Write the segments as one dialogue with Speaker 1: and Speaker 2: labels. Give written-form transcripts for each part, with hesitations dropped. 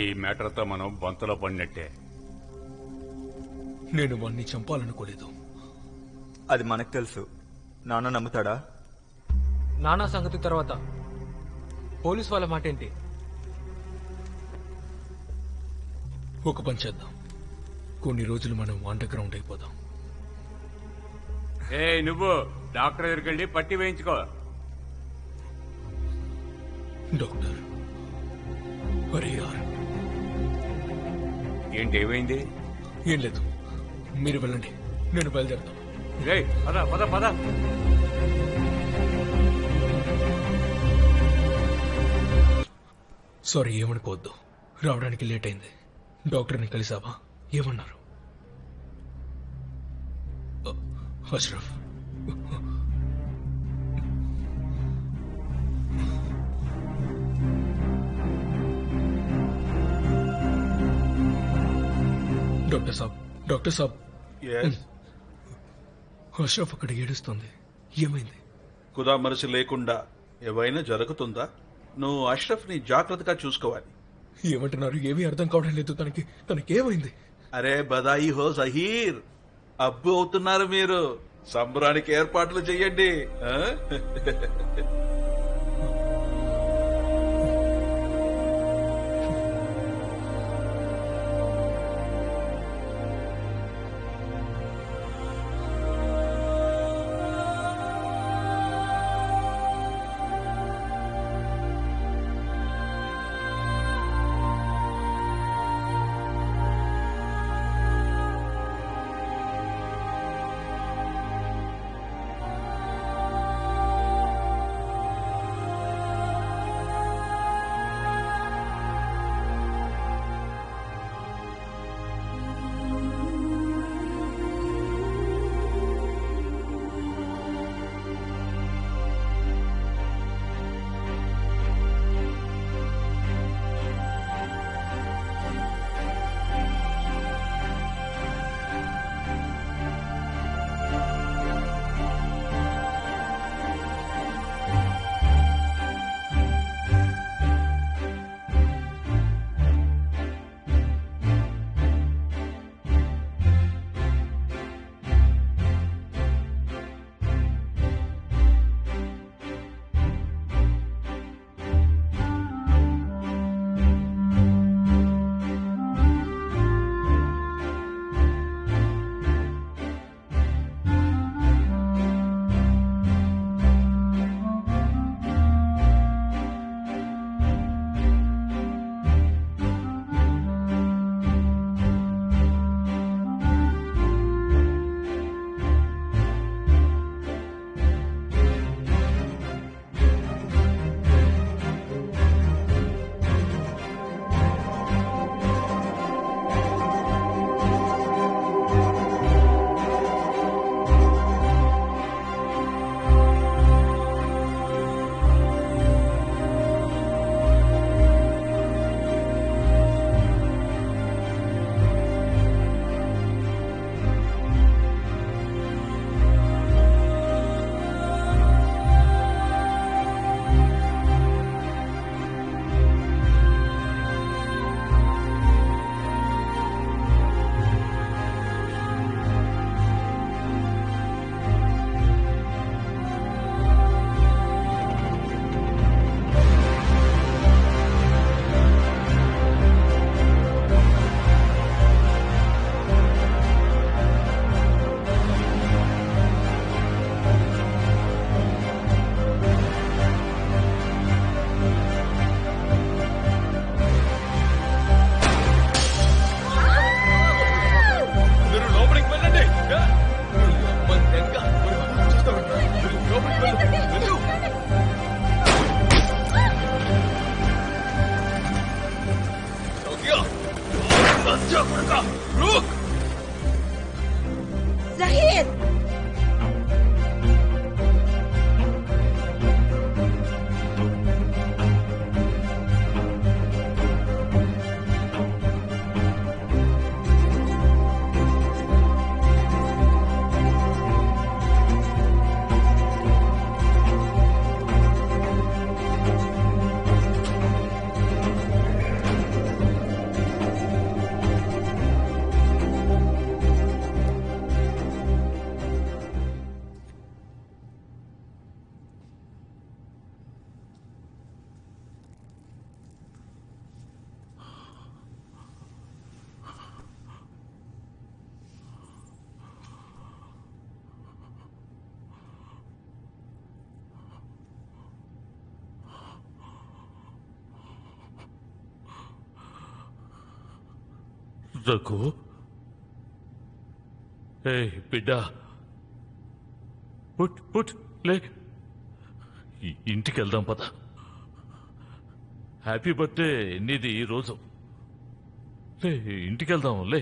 Speaker 1: ఈ మ్యాటర్తో మనం బొంతలో పడినట్టే.
Speaker 2: నేను వాణ్ణి చంపాలనుకోలేదు.
Speaker 3: అది మనకు తెలుసు. నాన్న నమ్ముతాడా?
Speaker 4: నానా సంగతి తర్వాత పోలీస్ వాళ్ళ మాట ఏంటి?
Speaker 2: ఒక పని చేద్దాం, కొన్ని రోజులు మనం అండర్ గ్రౌండ్ అయిపోదాం.
Speaker 1: నువ్వు డాక్టర్ దగ్గరికి వెళ్ళి పట్టి వేయించుకో.
Speaker 2: డాక్టర్, అరే యార్.
Speaker 1: ఏంటి ఏమైంది?
Speaker 2: ఏం లేదు, మీరు వెళ్ళండి, నేను బయలుదేరుతాను.
Speaker 1: పద పద పద.
Speaker 2: సారీ, ఏమనుకోవద్దు, రావడానికి లేట్ అయింది. డాక్టర్ని కలిసావా? ఏమన్నారు? అష్రఫ్, డాక్టర్ సాబ్, అష్రఫ్ అక్కడ ఏడుస్తుంది. ఏమైంది?
Speaker 5: కుదా మనసు లేకుండా ఏవైనా జరుగుతుందా? నువ్వు అష్రఫ్ ని జాగ్రత్తగా చూసుకోవాలి.
Speaker 2: ఏమంటున్నారు? ఏమీ అర్థం కావడం లేదు. తనకేమైంది?
Speaker 5: అరే బదాయి హో జహీర్, అబ్బు అవుతున్నారు మీరు. సంబరానికి ఏర్పాట్లు చెయ్యండి. ఆ?
Speaker 6: రఘు ఏ బిడ్డ పుట్ పుట్ లే ఇంటికి వెళ్దాం పద. హ్యాపీ బర్త్డే నీది ఈ రోజు. లే ఇంటికి వెళ్దాం లే.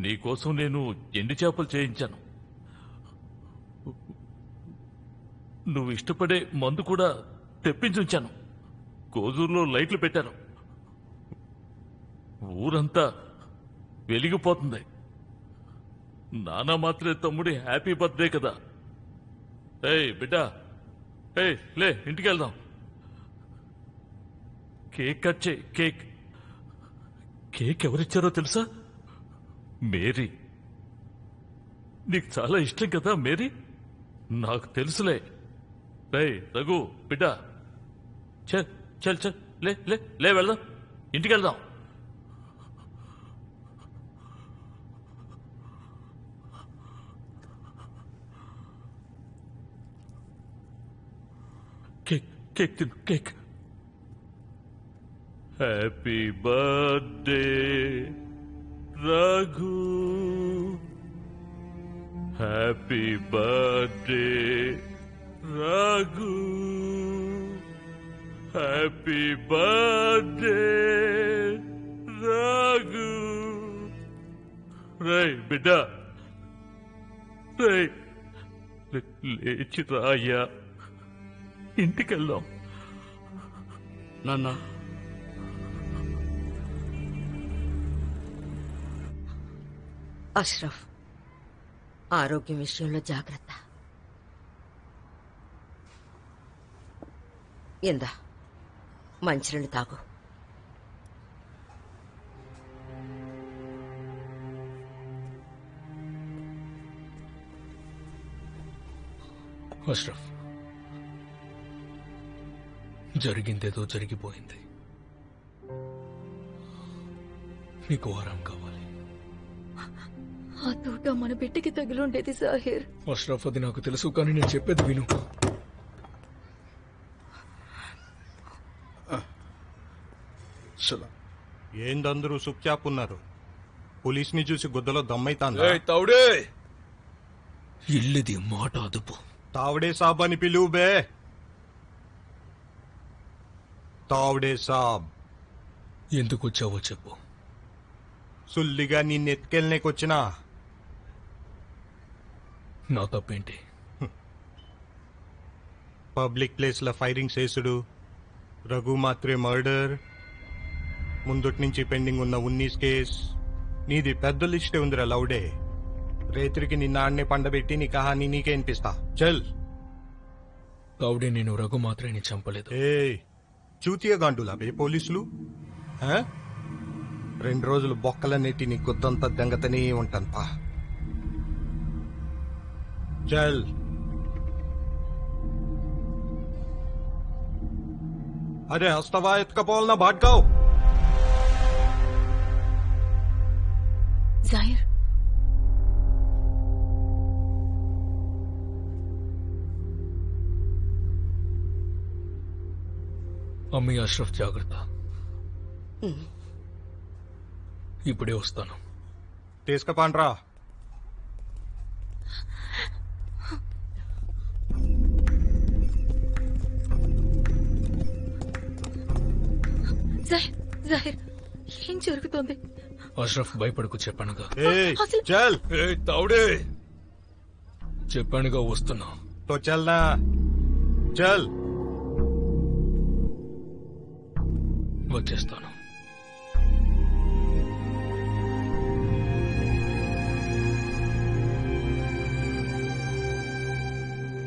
Speaker 6: నీకోసం నేను ఎండి చేపలు చేయించాను. నువ్వు ఇష్టపడే మందు కూడా తెప్పించుంచాను. కోజూరులో లైట్లు పెట్టాను. ఊరంతా వెలిగిపోతుంది. నానా మాత్రే తమ్ముడి హ్యాపీ బర్త్డే కదా. ఏయ్ బిడ్డా, ఏయ్ లే ఇంటికి వెళ్దాం. కేక్ కట్ చేయి. కేక్ కేక్ ఎవరిచ్చారో తెలుసా? మేరీ. నీకు చాలా ఇష్టం కదా మేరీ. నాకు తెలుసులే. రేయ్ రఘు బిడ్డా, చల్ చల్ చల్ లే లే లే వెళ్దాం. ఇంటికి వెళ్దాం. కేక్ కేక్ తిను cake. Happy birthday Raghu. Happy birthday Raghu. Happy birthday Raghu. రేయ్ బిడ్డా, రేయ్ లేచి రాయ్యా. ఇంటికెళ్దాం.
Speaker 7: నాన్న
Speaker 8: అష్రఫ్, ఆరోగ్యం విషయంలో జాగ్రత్త. ఎందా మంచినీళ్ళు తాగు.
Speaker 2: అష్రఫ్, జరిగిందేదో జరిగిపోయింది. నీకు ఆరాం కావాలి.
Speaker 9: ఆ తోట మన బిడ్డకి తగిలుండేది సాహిర్.
Speaker 2: అష్రఫ్, అది నాకు తెలుసు, కానీ నేను చెప్పేది విను.
Speaker 7: ఏందందరూ సుప్చాప్ ఉన్నారు? పోలీస్ ని చూసి గుద్దలో దమ్మైతాందా?
Speaker 5: తౌడే
Speaker 2: ఇల్లుది మాట అదుపు.
Speaker 7: తావడే సాబ్ అని పిలువు బే. తావడే సాబ్.
Speaker 2: ఎందుకు వచ్చావో చెప్పు.
Speaker 7: సుల్లిగా నిన్నెత్తుకెళ్ళనేకొచ్చినా.
Speaker 2: నా తప్పేంటి?
Speaker 7: పబ్లిక్ ప్లేస్ లో ఫైరింగ్ చేసుడు, రఘు మాత్రే మర్డర్, ముందుటి నుంచి పెండింగ్ ఉన్న 19 కేస్. నీది పెద్ద లిస్టే ఉందిరా లౌడే. రేత్రికి నిన్నాడనే పండబెట్టి నీ కహాని నీకే వినిపిస్తా. చల్.
Speaker 2: కావుడే నేను రఘు మాత్రమే చంపలేదు.
Speaker 7: ఏ చూతియ గాండులా బే పోలీసులు. 2 రోజులు బొక్కలన్నిటి నీ గుద్దంతా దెంగతనే ఉంటాను పా. చల్. అరే హస్తవా ఎత్తుకపోవాలన్నా బాట్కావు.
Speaker 9: జాహిర్,
Speaker 2: అమ్మీ, అష్రఫ్ జాగ్రత్త. ఇప్పుడే వస్తాను.
Speaker 7: తీసుకపోండ్రా.
Speaker 9: జాహిర్, జాహిర్, ఏం జరుగుతోంది?
Speaker 2: అష్రఫ్, భయపడకు చెప్పానుగా.
Speaker 7: ఏయ్, చల్.
Speaker 2: తౌడే చెప్పానుగా, వస్తున్నా.
Speaker 7: తో చల్నా. చల్.
Speaker 2: వచ్చేస్తాను.